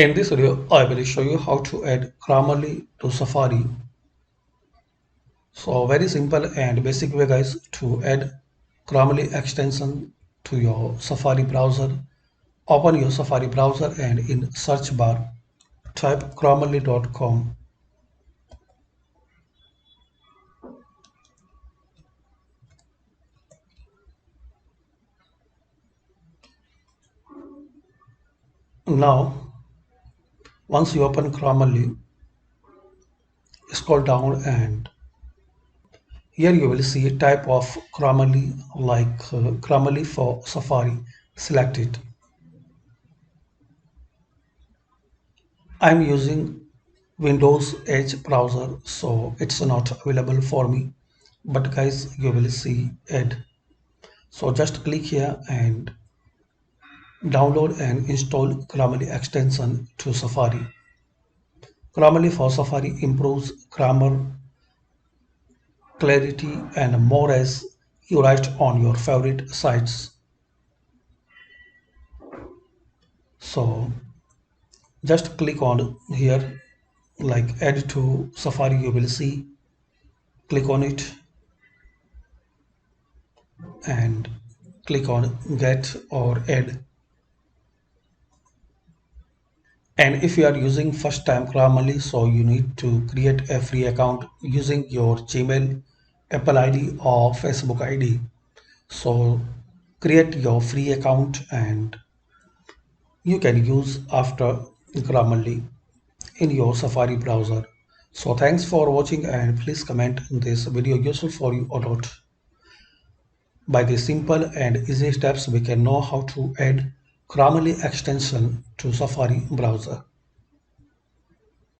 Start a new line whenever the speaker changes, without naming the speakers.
In this video, I will show you how to add Chromaly to Safari. So very simple and basic way guys to add Chromaly extension to your Safari browser. Open your Safari browser and in search bar type chromaly.com. Now once you open Chromaly, scroll down and here you will see a type of Chromaly like Chromaly for Safari. Select it. I'm using Windows Edge browser, so it's not available for me. But guys, you will see it. So just click here and download and install Chromaly extension to Safari. Chromaly for Safari improves grammar, clarity, and more as you write on your favorite sites. So just click on here, like add to Safari. You will see. Click on it and click on get or add. And if you are using first time Grammarly, so you need to create a free account using your Gmail, Apple ID or Facebook ID. So create your free account and you can use after Grammarly in your Safari browser. So thanks for watching and please comment this video useful for you or not. By these simple and easy steps, we can know how to add Grammarly extension to Safari browser.